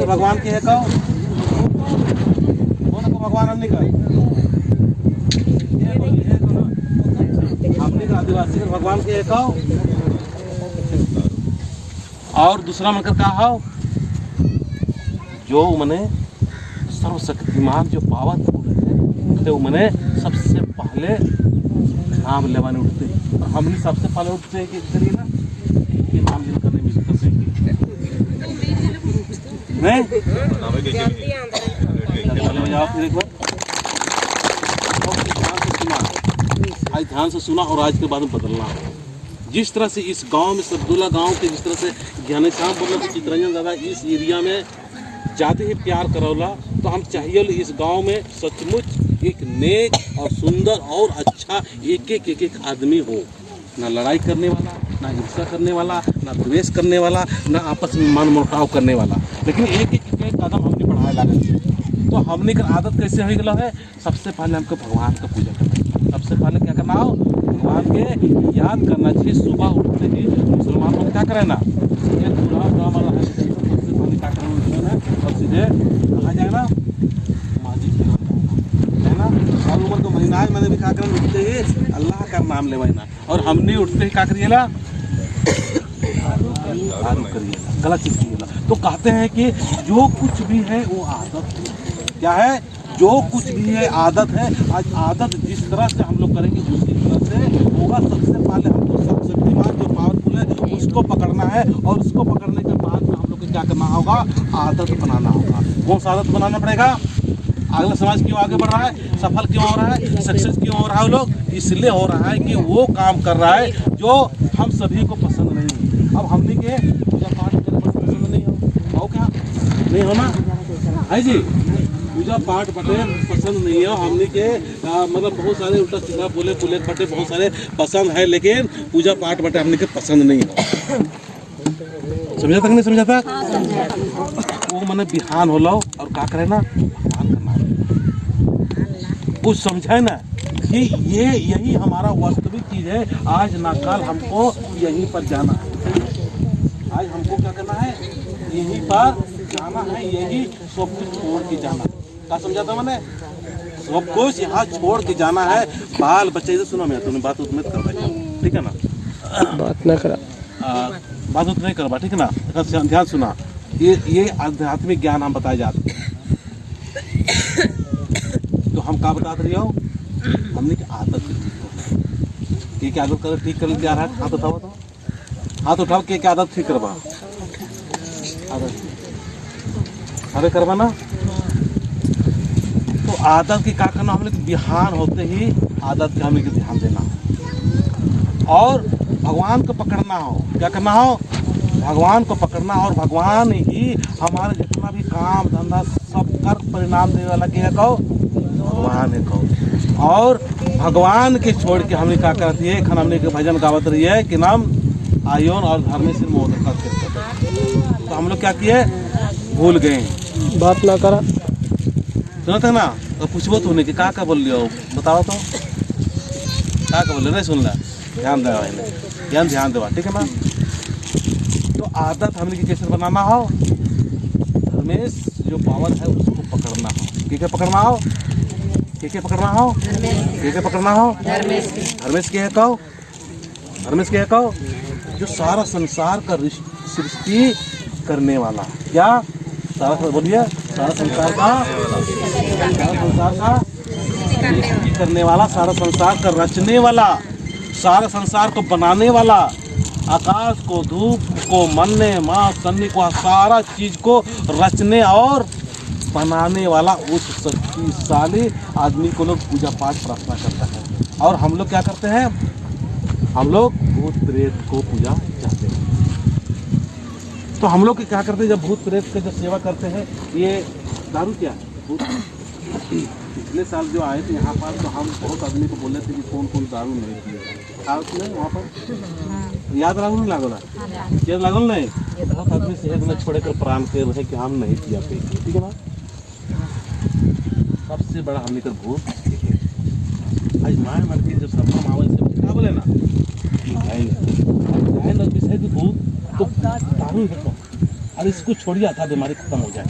के भगवान के है कहो कौन को भगवान हमने का हमने का आदिवासी के भगवान के है कहो। और दूसरा मनकर कहा हो जो मने सर्वशक्तिमान जो पावरफुल है तो मने सबसे पहले नाम लेवाने उठते हैं। और हमने सबसे पहले उठते हैं कि करिए ना कि नाम लेने करने में करते हैं नहीं जाओ फिर एक बार आज ध्यान से सुना और आज के बाद में बदलना। जिस तरह से इस गांव में सबदुल्ला गांव के जिस तरह से ज्ञानेश्याम बोला चितरंजन दादा इस एरिया में ज़्यादा ही प्यार करौला तो हम चाहिए इस गांव में सचमुच एक नेक और सुंदर और अच्छा एक आदमी हो, ना लड़ाई करने वाला, ना हिंसा करने वाला, ना द्वेष करने वाला, ना आपस में मन मुटाव करने वाला, लेकिन एक कदम हमने बढ़ाया लागत। तो हमने का आदत कैसे हो गया है, सबसे पहले हमको भगवान का पूजा करना। सबसे पहले क्या करना हो, भगवान के याद करना चाहिए। सुबह उठते ही मुसलमान लोग क्या करें ना, एक पूरा ड्रामा रहा है, सबसे पहले क्या करना और सीधे कहाँ जाए ना माजी है ना। और उम्र को महीना मैंने भी क्या करें उठते ही अल्लाह का नाम लेवाना। और हमने उठते ही क्या करिएला करिए गलत चीज़ करिएला। तो कहते हैं कि जो कुछ भी है वो आदत है। क्या है, जो कुछ भी है आदत है। आज आदत जिस तरह से हम लोग करेंगे उसी तरह से होगा। सबसे पहले हमको सर्वशक्तिमान जो पावरफुल है उसको पकड़ना है और उसको पकड़ने के बाद में हम लोग को क्या करना होगा, आदत बनाना होगा। कौन सा आदत बनाना पड़ेगा, अगला समाज क्यों आगे बढ़ रहा है, सफल क्यों हो रहा है, सक्सेस क्यों हो रहा है, लोग इसलिए हो रहा है कि वो काम कर रहा है जो हम सभी को पसंद नहीं है। अब हमने के पूजा पाठ करना पसंद नहीं हो क्या, नहीं हो ना है जी। पूजा पाठ बटे पसंद नहीं है हमने के मतलब बहुत सारे उल्टा सीधा बोले बटे बहुत सारे पसंद है, लेकिन पूजा पाठ बटे हमने के पसंद नहीं है। समझा तक नहीं समझा था वो मैंने बिहान हो लो और क्या करे ना भगवान का नाम कुछ समझाए ना कि ये यही हमारा वास्तविक चीज है। आज ना कल हमको यहीं पर जाना है, आज हमको क्या करना है, यहीं पर जाना है, यही सब कुछ छोड़ के जाना है। क्या समझाता मैंने, सब कुछ यहाँ छोड़ के जाना है। बाल बच्चे से सुनो मैं तुमने बात मत कर बैठा, ठीक है ना, बात ना करा बात नहीं करवा, ठीक है ना। ध्यान सुना, ये आध्यात्मिक ज्ञान हम बताए जाते हैं। तो हम क्या बता रही हो, हमने की आदत ठीक है, आदत कर ठीक कर क्या रहा है। हाथ उठाओ तो हाथ उठाओ के क्या आदत ठीक करवा, आदत अरे करवा ना। तो आदत की क्या करना, हमने बिहान होते ही आदत के हमें ध्यान देना और भगवान को पकड़ना हो। क्या करना हो, भगवान को पकड़ना और भगवान ही हमारे जितना भी काम धंधा सब कर परिणाम देने वाला क्या कहो, भगवान है कहो। और भगवान के छोड़ के हमने क्या करती है, खाना हमने के भजन गावत रही है कि नाम आयोन और घर में से मोहन का कीर्तन। तो हम लोग क्या किए, भूल गए, बात ना करा। सुना था ना, तो पूछबो तूने कि क्या बोल लियो, बताओ तो क्या बोल रहे, नहीं सुन ला, ध्यान देवा ज्ञान ध्यान देवा, ठीक है ना। तो आदत हमने की कैसे बनाना हो, धर्मेश जो पावर है उसको पकड़ना हो। क्या पकड़ना हो, क्या पकड़ना हो, क्या पकड़ना हो, धर्मेश के है कहो, धर्मेश के है कहो, जो सारा संसार का सृष्टि करने वाला। क्या सारा बोलिए, सारा संसार का सृष्टि करने वाला, सारा संसार का रचने वाला, सारे संसार को बनाने वाला, आकाश को, धूप को, मन्ने माँ सन्नी को, सारा चीज को रचने और बनाने वाला उस शक्तिशाली आदमी को लोग पूजा पाठ प्रार्थना करता है। और हम लोग क्या करते हैं, हम लोग भूत प्रेत को पूजा चाहते हैं। तो हम लोग क्या करते हैं, जब भूत प्रेत का जब सेवा करते हैं, ये दारू क्या है, भूत पिछले साल जो आए थे यहाँ पर तो हम बहुत आदमी को बोले थे कि कौन कौन दारू नहीं पिए उसमें वहाँ पर याद लागू नहीं लागल, याद लागल नहीं, बहुत आदमी सेहत में छोड़े कर प्राण के रहे कि हम नहीं पिया पे, ठीक है ना। सबसे बड़ा हमने कर भूत आज मार मार के जब सपना मावल से क्या बोले ना विषय भूत तो दारू है और इसको छोड़िए आधा बीमारी खत्म हो जाए।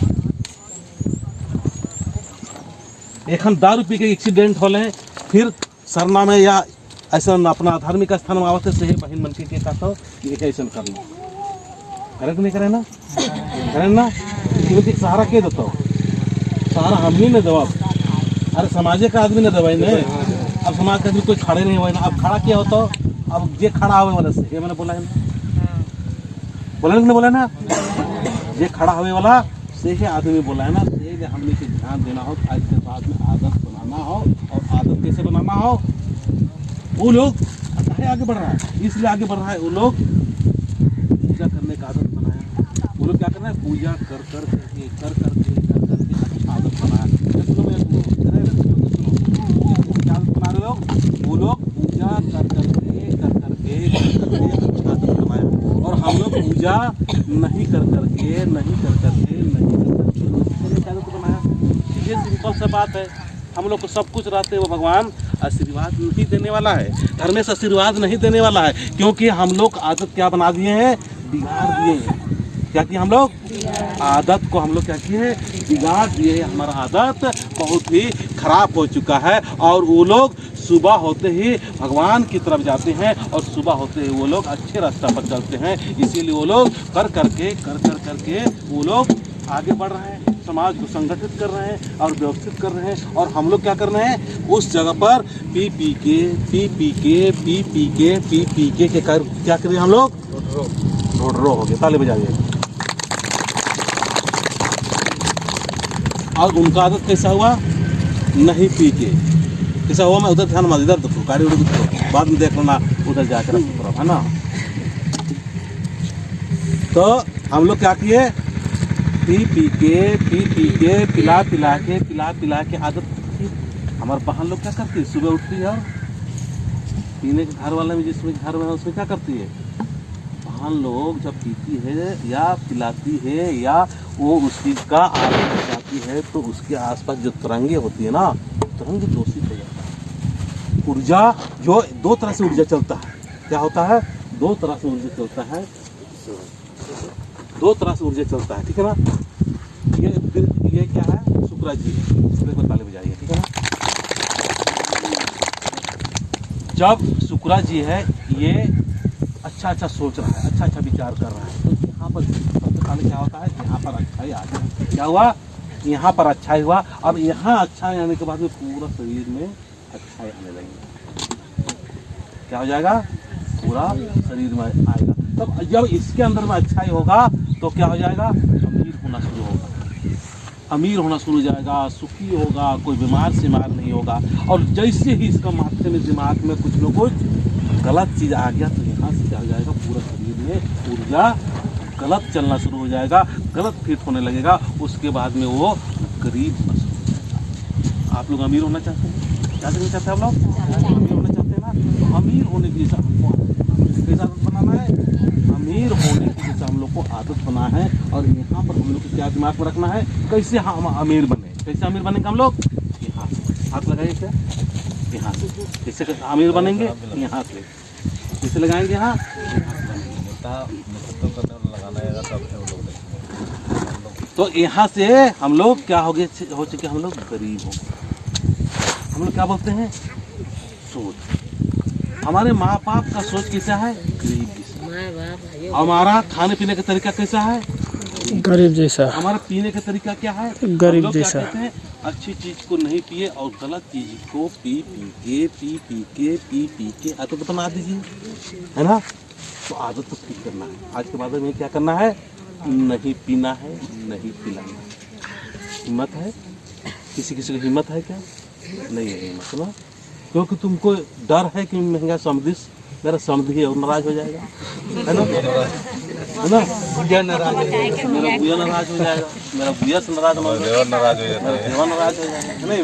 एक हम दारू पी के एक्सीडेंट होले फिर सरना में या ऐसा अपना धार्मिक स्थान में आवते से बहन मन के कहता ये ऐसा कर लो, करे तो नहीं करे ना, करे ना, क्योंकि सहारा के देता हो, सहारा हम ही नहीं दवा, अरे समाज का आदमी ने दवाई नहीं, अब समाज का आदमी कोई खड़े नहीं हुए ना, अब खड़ा क्या होता, अब ये खड़ा हुए वाला से ये मैंने बोला है ना, बोला नहीं बोला ना, ये खड़ा हुए वाला से ही आदमी बोला है ना, से हमने के ध्यान देना हो, आज के बाद में आदत बनाना हो, और आदत कैसे बनाना हो, वो लोग आगे बढ़ रहा है, इसलिए आगे बढ़ रहा है, वो लोग पूजा करने का आदत बनाया, वो लोग क्या कर रहे हैं, पूजा कर करके आदत बनाया, आदत बना रहे लोग, वो लोग पूजा कर करके आदत बनाया, और हम लोग पूजा नहीं कर करके आदत बनाया। ये सिंपल सा बात है, हम लोग को सब कुछ रहते वो भगवान आशीर्वाद नहीं देने वाला है, धर्म से आशीर्वाद नहीं देने वाला है, क्योंकि हम लोग आदत क्या बना दिए हैं, बिगाड़ दिए हैं। क्या किया हम लोग, आदत को हम लोग क्या किए, बिगाड़ दिए हैं, हमारा आदत बहुत ही खराब हो चुका है। और वो लोग सुबह होते ही भगवान की तरफ जाते हैं, और सुबह होते ही वो लोग अच्छे रास्ता पर चलते हैं, इसीलिए वो लोग कर करके वो लोग आगे बढ़ रहे हैं, समाज को संगठित कर रहे हैं और व्यवस्थित कर रहे हैं। और हम लोग क्या कर रहे हैं, उस जगह पर पी पी के क्या कर रहे हैं हम लोग, ढोढरो हो गए, ताली बजाइए। और उनका आदत कैसा हुआ, नहीं पी के कैसा हुआ, मैं उधर ध्यान मत, इधर देखो गाड़ी उड़ी देखो, बाद में देख लेना उधर जाकर है ना। तो हम लोग क्या किए, पी पी के पिला के आदत थी। हमारे बहन लोग क्या करती है, सुबह उठती है और पीने के घर वाले में जिसमें घर में है उसमें क्या करती है, बहन लोग जब पीती है या पिलाती है या वो उसी का आदत हो जाती है, तो उसके आसपास जो तरंगे होती है ना, तरंग दूषित हो जाता है। ऊर्जा जो दो तरह से ऊर्जा चलता है, क्या होता है, दो तरह से ऊर्जा चलता है, दो तरह से ऊर्जा चलता है, ठीक है ना। ये क्या है, शुक्र जी, शुक्र को ताली बजाइए, ठीक है ना। जब शुक्र जी है ये अच्छा सोच रहा है, अच्छा विचार कर रहा है, तो यहाँ पर सबसे पहले क्या होता है, यहाँ पर अच्छाई आ गया, क्या हुआ, यहाँ पर अच्छाई हुआ। अब यहाँ अच्छाई आने के बाद में पूरा शरीर में अच्छाई आने लगेगी, क्या हो जाएगा, पूरा शरीर में आएगा। तब जब इसके अंदर में अच्छाई होगा तो क्या हो जाएगा, अमीर होना शुरू होगा, अमीर होना शुरू हो जाएगा, सुखी होगा, कोई बीमार सीमार नहीं होगा। और जैसे ही इसका माथे में दिमाग में कुछ न कुछ गलत चीज़ आ गया, तो यहाँ से क्या हो जाएगा, पूरा शरीर में ऊर्जा गलत चलना शुरू हो जाएगा, गलत फिट होने लगेगा। उसके बाद में वो गरीब होना शुरू हो जाएगा। आप लोग अमीर होना चाहते हैं, क्या करना चाहते हैं आप लोग, अमीर होना चाहते हैं ना, तो अमीर होने की जैसा कैसा आदत बनाना है, अमीर होने की जैसा हम लोग को आदत बना है। और यहाँ पर हम लोग को क्या दिमाग में रखना है, कैसे हम अमीर बने, कैसे अमीर बनेंगे हम लोग, यहाँ से हाथ लगाइए, क्या यहाँ से कैसे अमीर बनेंगे, यहाँ से कैसे लगाएंगे, यहाँ तो यहाँ से हम लोग क्या हो चुके, हम लोग गरीब हो गए। हम लोग क्या बोलते हैं, सोच, हमारे माँ बाप का सोच कैसा है, गरीब जैसा। हमारा खाने पीने का तरीका कैसा है, गरीब जैसा। हमारा पीने का तरीका क्या है, गरीब जैसा। कहते हैं अच्छी चीज को नहीं पिए और गलत चीज को पी के आदत बना दीजिए, है ना। तो आदत तो ठीक करना है, आज के बाद में क्या करना है, नहीं पीना है, नहीं पिलाना है। हिम्मत है, किसी की हिम्मत है क्या, नहीं है हिम्मत ना, क्योंकि तुमको डर है कि महंगा समझ मेरा समझी और नाराज हो जाएगा, है ना, है ना, बुढ़िया नाराज हो जाएगा, मेरा बुढ़िया नाराज हो जाएगा, मेरा बुढ़िया से नाराज हो जाएगा, मेरा देवर नाराज हो जाएगा, नहीं